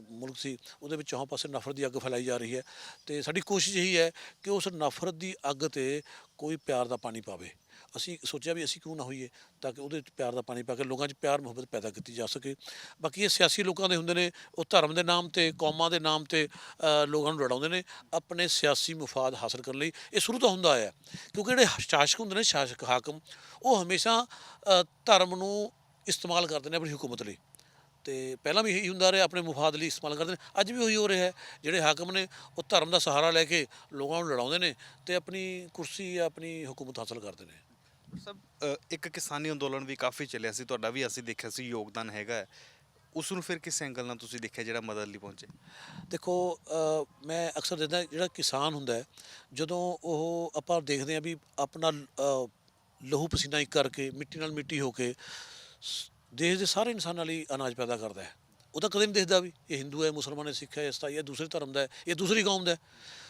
ਮੁਲਕ ਸੀ, ਉਹਦੇ ਵਿੱਚ ਚੌਹਾਂ ਪਾਸੇ ਨਫ਼ਰਤ ਦੀ ਅੱਗ ਫੈਲਾਈ ਜਾ ਰਹੀ ਹੈ। ਅਤੇ ਸਾਡੀ ਕੋਸ਼ਿਸ਼ ਇਹੀ ਹੈ ਕਿ ਉਸ ਨਫ਼ਰਤ ਦੀ ਅੱਗ 'ਤੇ ਕੋਈ ਪਿਆਰ ਦਾ ਪਾਣੀ ਪਾਵੇ। ਅਸੀਂ ਸੋਚਿਆ ਵੀ ਅਸੀਂ ਕਿਉਂ ਨਾ ਹੋਈਏ, ਤਾਂ ਕਿ ਉਹਦੇ ਵਿੱਚ ਪਿਆਰ ਦਾ ਪਾਣੀ ਪਾ ਕੇ ਲੋਕਾਂ 'ਚ ਪਿਆਰ ਮੁਹੱਬਤ ਪੈਦਾ ਕੀਤੀ ਜਾ ਸਕੇ। ਬਾਕੀ ਇਹ ਸਿਆਸੀ ਲੋਕਾਂ ਦੇ ਹੁੰਦੇ ਨੇ, ਉਹ ਧਰਮ ਦੇ ਨਾਮ 'ਤੇ, ਕੌਮਾਂ ਦੇ ਨਾਮ 'ਤੇ ਲੋਕਾਂ ਨੂੰ ਲੜਾਉਂਦੇ ਨੇ ਆਪਣੇ ਸਿਆਸੀ ਮੁਫਾਦ ਹਾਸਲ ਕਰਨ ਲਈ। ਇਹ ਸ਼ੁਰੂ ਤੋਂ ਹੁੰਦਾ ਆਇਆ, ਕਿਉਂਕਿ ਜਿਹੜੇ ਸ਼ਾਸਕ ਹੁੰਦੇ ਨੇ, ਸ਼ਾਸਕ ਹਾਕਮ, ਉਹ ਹਮੇਸ਼ਾ ਧਰਮ ਨੂੰ ਇਸਤੇਮਾਲ ਕਰਦੇ ਨੇ ਆਪਣੀ ਹੁਕੂਮਤ ਲਈ। ਅਤੇ ਪਹਿਲਾਂ ਵੀ ਇਹੀ ਹੁੰਦਾ ਰਿਹਾ, ਆਪਣੇ ਮੁਫਾਦ ਲਈ ਇਸਤੇਮਾਲ ਕਰਦੇ ਨੇ, ਅੱਜ ਵੀ ਉਹੀ ਹੋ ਰਿਹਾ ਹੈ। ਜਿਹੜੇ ਹਾਕਮ ਨੇ ਉਹ ਧਰਮ ਦਾ ਸਹਾਰਾ ਲੈ ਕੇ ਲੋਕਾਂ ਨੂੰ ਲੜਾਉਂਦੇ ਨੇ ਅਤੇ ਆਪਣੀ ਕੁਰਸੀ ਜਾਂ ਆਪਣੀ ਹੁਕੂਮਤ ਹਾਸਲ ਕਰਦੇ ਨੇ। ਸਭ ਇੱਕ ਕਿਸਾਨੀ ਅੰਦੋਲਨ ਵੀ ਕਾਫੀ ਚੱਲਿਆ ਸੀ, ਤੁਹਾਡਾ ਵੀ ਅਸੀਂ ਦੇਖਿਆ ਸੀ ਯੋਗਦਾਨ ਹੈਗਾ ਹੈ, ਉਸ ਨੂੰ ਫਿਰ ਕਿਸ ਐਂਗਲ ਨਾਲ ਤੁਸੀਂ ਦੇਖਿਆ ਜਿਹੜਾ ਮਦਦ ਲਈ ਪਹੁੰਚੇ? ਦੇਖੋ, ਮੈਂ ਅਕਸਰ ਦੇਖਦਾ ਜਿਹੜਾ ਕਿਸਾਨ ਹੁੰਦਾ ਹੈ, ਜਦੋਂ ਉਹ ਆਪਾਂ ਦੇਖਦੇ ਹਾਂ ਵੀ ਆਪਣਾ ਲਹੂ ਪਸੀਨਾ ਇੱਕ ਕਰਕੇ, ਮਿੱਟੀ ਨਾਲ ਮਿੱਟੀ ਹੋ ਕੇ ਦੇਸ਼ ਦੇ ਸਾਰੇ ਇਨਸਾਨਾਂ ਲਈ ਅਨਾਜ ਪੈਦਾ ਕਰਦਾ ਹੈ। ਉਹ ਤਾਂ ਕਦੇ ਨਹੀਂ ਦੇਖਦਾ ਵੀ ਇਹ ਹਿੰਦੂ ਹੈ, ਮੁਸਲਮਾਨ ਹੈ, ਸਿੱਖ ਹੈ, ਈਸਾਈ ਹੈ, ਦੂਸਰੇ ਧਰਮ ਦਾ ਹੈ, ਇਹ ਦੂਸਰੀ ਕੌਮ ਦਾ ਹੈ,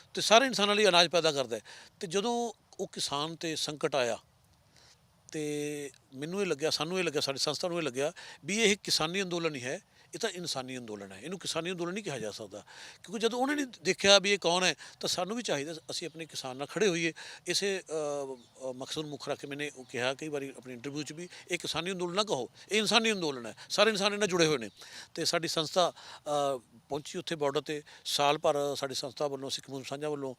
ਅਤੇ ਸਾਰੇ ਇਨਸਾਨਾਂ ਲਈ ਅਨਾਜ ਪੈਦਾ ਕਰਦਾ ਹੈ। ਅਤੇ ਜਦੋਂ ਉਹ ਕਿਸਾਨ 'ਤੇ ਸੰਕਟ ਆਇਆ, ਅਤੇ ਮੈਨੂੰ ਇਹ ਲੱਗਿਆ, ਸਾਨੂੰ ਇਹ ਲੱਗਿਆ, ਸਾਡੀ ਸੰਸਥਾ ਨੂੰ ਇਹ ਲੱਗਿਆ ਵੀ ਇਹ ਕਿਸਾਨੀ ਅੰਦੋਲਨ ਹੀ ਹੈ, ਇਹ ਤਾਂ ਇਨਸਾਨੀ ਅੰਦੋਲਨ ਹੈ, ਇਹਨੂੰ ਕਿਸਾਨੀ ਅੰਦੋਲਨ ਨਹੀਂ ਕਿਹਾ ਜਾ ਸਕਦਾ। ਕਿਉਂਕਿ ਜਦੋਂ ਉਹਨਾਂ ਨੇ ਦੇਖਿਆ ਵੀ ਇਹ ਕੌਣ ਹੈ, ਤਾਂ ਸਾਨੂੰ ਵੀ ਚਾਹੀਦਾ ਅਸੀਂ ਆਪਣੇ ਕਿਸਾਨ ਨਾਲ ਖੜੇ ਹੋਈਏ। ਇਸੇ ਮਕਸਦ ਨੂੰ ਮੁੱਖ ਰੱਖ ਕੇ ਮੈंने ਉਹ ਕਿਹਾ ਕਈ ਵਾਰੀ ਆਪਣੀ ਇੰਟਰਵਿਊ 'ਚ ਵੀ, ਇਹ ਕਿਸਾਨੀ ਅੰਦੋਲਨ ਨਾ ਕਹੋ, ਇਹ ਇਨਸਾਨੀ ਅੰਦੋਲਨ ਹੈ, ਸਾਰੇ ਇਨਸਾਨ ਇਹਨਾਂ ਜੁੜੇ ਹੋਏ ਨੇ। ਅਤੇ ਸਾਡੀ ਸੰਸਥਾ ਪਹੁੰਚੀ ਉੱਥੇ ਬਾਰਡਰ 'ਤੇ। ਸਾਲ ਭਰ ਸਾਡੀ ਸੰਸਥਾ ਵੱਲੋਂ, ਸਿੱਖ ਮੁਸਲਿਮ ਸਾਂਝਾ ਵੱਲੋਂ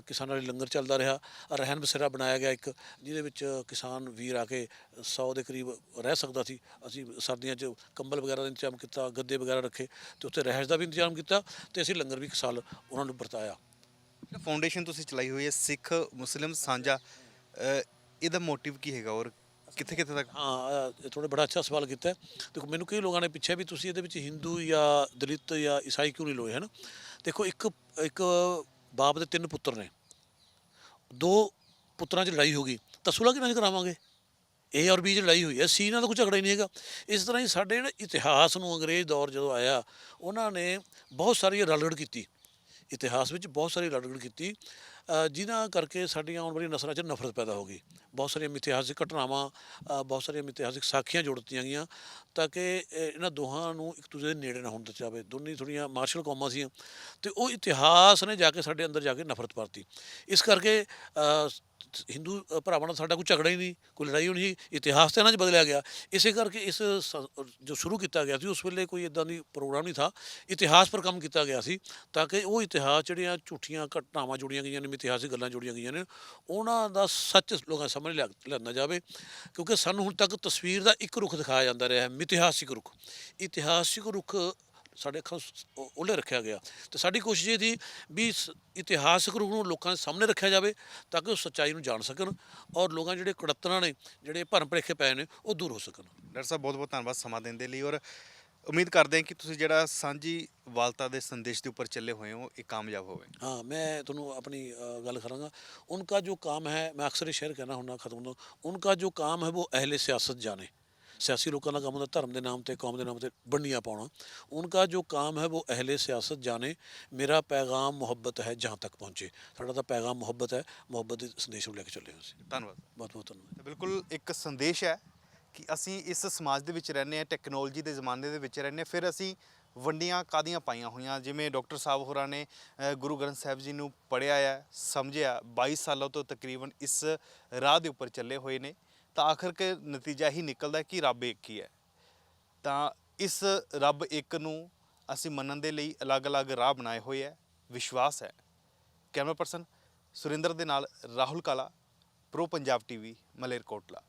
ਕਿਸਾਨਾਂ ਲਈ ਲੰਗਰ ਚੱਲਦਾ ਰਿਹਾ। ਰਹਿਣ ਬਸੇਰਾ ਬਣਾਇਆ ਗਿਆ ਇੱਕ, ਜਿਹਦੇ ਵਿੱਚ ਕਿਸਾਨ ਵੀਰ ਆ ਕੇ 100 ਦੇ ਕਰੀਬ ਰਹਿ ਸਕਦਾ ਸੀ। ਅਸੀਂ ਸਰਦੀਆਂ 'ਚ ਕੰਬਲ ਵਗੈਰਾ ਦਾ ਇੰਤਜ਼ਾਮ ਕੀਤਾ, ਗੱਦੇ ਵਗੈਰਾ ਰੱਖੇ, ਅਤੇ ਉੱਥੇ ਰਹਿائش ਦਾ ਵੀ ਇੰਤਜ਼ਾਮ ਕੀਤਾ, ਅਤੇ ਅਸੀਂ ਲੰਗਰ ਵੀ ਇੱਕ ਸਾਲ ਉਹਨਾਂ ਨੂੰ ਵਰਤਾਇਆ। ਫਾਊਂਡੇਸ਼ਨ ਤੁਸੀਂ ਚਲਾਈ ਹੋਈ ਹੈ ਸਿੱਖ ਮੁਸਲਿਮ ਸਾਂਝਾ, ਇਹਦਾ ਮੋਟਿਵ ਕੀ ਹੈਗਾ ਔਰ ਕਿੱਥੇ ਕਿੱਥੇ ਤੱਕ? ਹਾਂ, ਇਹ ਥੋੜ੍ਹਾ ਬੜਾ ਅੱਛਾ ਸਵਾਲ ਕੀਤਾ ਹੈ। ਦੇਖੋ, ਮੈਨੂੰ ਕਈ ਲੋਕਾਂ ਨੇ ਪੁੱਛਿਆ ਵੀ ਤੁਸੀਂ ਇਹਦੇ ਵਿੱਚ ਹਿੰਦੂ ਜਾਂ ਦਲਿਤ ਜਾਂ ਈਸਾਈ ਕਿਉਂ ਨਹੀਂ ਲੋਏ, ਹੈ ਨਾ। ਦੇਖੋ, ਇੱਕ ਇੱਕ ਬਾਪ ਦੇ 3 ਪੁੱਤਰ ਨੇ, 2 ਪੁੱਤਰਾਂ 'ਚ ਲੜਾਈ ਹੋ ਗਈ, ਤਾਂ ਸੁਲ੍ਹਾ ਕਿਹਨਾਂ 'ਚ ਕਰਾਵਾਂਗੇ? ਏ ਔਰ ਬੀ 'ਚ ਲੜਾਈ ਹੋਈ ਹੈ, ਸੀ ਨਾਲ ਤਾਂ ਕੋਈ ਝਗੜਾ ਹੀ ਨਹੀਂ ਹੈਗਾ। ਇਸ ਤਰ੍ਹਾਂ ਹੀ ਸਾਡੇ ਜਿਹੜੇ ਇਤਿਹਾਸ ਨੂੰ ਅੰਗਰੇਜ਼ ਦੌਰ ਜਦੋਂ ਆਇਆ, ਉਹਨਾਂ ਨੇ ਬਹੁਤ ਸਾਰੀ ਰਲਗੜ ਕੀਤੀ, ਇਤਿਹਾਸ ਵਿੱਚ ਬਹੁਤ ਸਾਰੀ ਰਲਗੜ ਕੀਤੀ, ਜਿਨ੍ਹਾਂ ਕਰਕੇ ਸਾਡੀਆਂ ਆਉਣ ਵਾਲੀਆਂ ਨਸਲਾਂ 'ਚ ਨਫ਼ਰਤ ਪੈਦਾ ਹੋ ਗਈ। ਬਹੁਤ ਸਾਰੀਆਂ ਮਿਥਿਹਾਸਿਕ ਘਟਨਾਵਾਂ, ਬਹੁਤ ਸਾਰੀਆਂ ਮਿਥਿਹਾਸਿਕ ਸਾਖੀਆਂ ਜੋੜ ਦਿੱਤੀਆਂ ਗਈਆਂ, ਤਾਂ ਕਿ ਇਹਨਾਂ ਦੋਹਾਂ ਨੂੰ ਇੱਕ ਦੂਜੇ ਦੇ ਨੇੜੇ ਨਾ ਹੋਣ ਦਿੱਤਾ ਜਾਵੇ। ਦੋਨੇ ਥੋੜ੍ਹੀਆਂ ਮਾਰਸ਼ਲ ਕੌਮਾਂ ਸੀਆਂ, ਅਤੇ ਉਹ ਇਤਿਹਾਸ ਨੇ ਜਾ ਕੇ ਸਾਡੇ ਅੰਦਰ ਜਾ ਕੇ ਨਫ਼ਰਤ ਭਰਤੀ। ਇਸ ਕਰਕੇ ਹਿੰਦੂ ਭਰਾਵਾਂ ਨਾਲ ਸਾਡਾ ਕੋਈ ਝਗੜਾ ਹੀ ਨਹੀਂ, ਕੋਈ ਲੜਾਈ ਹੋਣੀ ਸੀ, ਇਤਿਹਾਸ ਤਾਂ ਇਹਨਾਂ 'ਚ ਬਦਲਿਆ ਗਿਆ। ਇਸੇ ਕਰਕੇ ਇਸ ਜੋ ਸ਼ੁਰੂ ਕੀਤਾ ਗਿਆ ਸੀ, ਉਸ ਵੇਲੇ ਕੋਈ ਇੱਦਾਂ ਦੀ ਪ੍ਰੋਗਰਾਮ ਨਹੀਂ ਥਾ, ਇਤਿਹਾਸ ਪਰ ਕੰਮ ਕੀਤਾ ਗਿਆ ਸੀ, ਤਾਂ ਕਿ ਉਹ ਇਤਿਹਾਸ ਜਿਹੜੀਆਂ ਝੂਠੀਆਂ ਘਟਨਾਵਾਂ ਜੁੜੀਆਂ ਗਈਆਂ ਨੇ, ਮਿਥਿਹਾਸਿਕ ਗੱਲਾਂ ਜੁੜੀਆਂ ਗਈਆਂ ਨੇ, ਉਹਨਾਂ ਦਾ ਸੱਚ ਲੋਕਾਂ ਸਾਹਮਣੇ ਲਿਆਂਦਾ ਜਾਵੇ। ਕਿਉਂਕਿ ਸਾਨੂੰ ਹੁਣ ਤੱਕ ਤਸਵੀਰ ਦਾ ਇੱਕ ਰੁੱਖ ਦਿਖਾਇਆ ਜਾਂਦਾ ਰਿਹਾ ਹੈ, ਮਿਥਿਹਾਸਿਕ ਰੁੱਖ। ਇਤਿਹਾਸਿਕ ਰੁੱਖ ਸਾਡੇ ਅੱਖਾਂ ਉਹਲੇ ਰੱਖਿਆ ਗਿਆ, ਅਤੇ ਸਾਡੀ ਕੋਸ਼ਿਸ਼ ਇਹ ਸੀ ਵੀ ਇਤਿਹਾਸਿਕ ਰੂਪ ਨੂੰ ਲੋਕਾਂ ਦੇ ਸਾਹਮਣੇ ਰੱਖਿਆ ਜਾਵੇ, ਤਾਂ ਕਿ ਉਹ ਸੱਚਾਈ ਨੂੰ ਜਾਣ ਸਕਣ, ਔਰ ਲੋਕਾਂ ਜਿਹੜੇ ਕੁੜੱਤਣਾਂ ਨੇ, ਜਿਹੜੇ ਭਰਮ ਭੁਲੇਖੇ ਪਏ ਨੇ, ਉਹ ਦੂਰ ਹੋ ਸਕਣ। ਡਾਕਟਰ ਸਾਹਿਬ, ਬਹੁਤ ਬਹੁਤ ਧੰਨਵਾਦ ਸਮਾਂ ਦੇਣ ਦੇ ਲਈ, ਔਰ ਉਮੀਦ ਕਰਦੇ ਹਾਂ ਕਿ ਤੁਸੀਂ ਜਿਹੜਾ ਸਾਂਝੀ ਵਾਲਤਾ ਦੇ ਸੰਦੇਸ਼ ਦੇ ਉੱਪਰ ਚੱਲੇ ਹੋਏ ਹੋ, ਇਹ ਕਾਮਯਾਬ ਹੋਵੇ। हाँ, मैं ਤੁਹਾਨੂੰ अपनी गल करांगा। उनका जो काम है, मैं अक्सर ये शेयर कहना हुन्ना खत्म होना, उनका जो काम है वो अहले सियासत जाने। सियासी लोगों का काम होता धर्म के नाम पर, कौम के नाम पर बंडियाँ पाउना। उनका जो काम है वो अहले सियासत जाने। मेरा पैगाम मुहब्बत है जहाँ तक पहुँचे। साਡਾ ਤਾਂ पैगाम मुहब्बत है, मुहब्बत ਦੇ ਸੰਦੇਸ਼ ਨੂੰ ਲੈ ਕੇ ਚੱਲੇ ਹਾਂ ਅਸੀਂ। ਧੰਨਵਾਦ। ਬਹੁਤ ਬਹੁਤ ਧੰਨਵਾਦ। ਤਾਂ ਬਿਲਕੁਲ ਇੱਕ ਸੰਦੇਸ਼ ਹੈ ਕਿ ਅਸੀਂ ਇਸ ਸਮਾਜ ਦੇ ਵਿੱਚ ਰਹਿੰਦੇ ਹਾਂ, ਟੈਕਨੋਲੋਜੀ ਦੇ ਜ਼ਮਾਨੇ ਦੇ ਵਿੱਚ ਰਹਿੰਦੇ ਹਾਂ, ਫਿਰ ਅਸੀਂ ਵੰਡੀਆਂ ਕਾਹਦੀਆਂ ਪਾਈਆਂ ਹੋਈਆਂ। ਜਿਵੇਂ ਡਾਕਟਰ ਸਾਹਿਬ ਹੋਰਾਂ ਨੇ ਗੁਰੂ ਗ੍ਰੰਥ ਸਾਹਿਬ ਜੀ ਨੂੰ ਪੜ੍ਹਿਆ ਹੈ, ਸਮਝਿਆ, 22 ਸਾਲਾਂ ਤੋਂ ਤਕਰੀਬਨ ਇਸ ਰਾਹ ਦੇ ਉੱਪਰ ਚੱਲੇ ਹੋਏ ਨੇ, ਤਾਂ ਆਖਰ ਕੇ ਨਤੀਜਾ ਹੀ ਨਿਕਲਦਾ ਕਿ ਰੱਬ ਇੱਕ ਹੀ ਹੈ। ਤਾਂ ਇਸ ਰੱਬ ਇੱਕ ਨੂੰ ਅਸੀਂ ਮੰਨਣ ਦੇ ਲਈ ਅਲੱਗ-ਅਲੱਗ ਰਾਹ ਬਣਾਏ ਹੋਏ ਹੈ, ਵਿਸ਼ਵਾਸ ਹੈ। ਕੈਮਰਾ ਪਰਸਨ ਸੁਰਿੰਦਰ ਦੇ ਨਾਲ ਰਾਹੁਲ ਕਾਲਾ, ਪ੍ਰੋ ਪੰਜਾਬ ਟੀਵੀ, ਮਲੇਰਕੋਟਲਾ।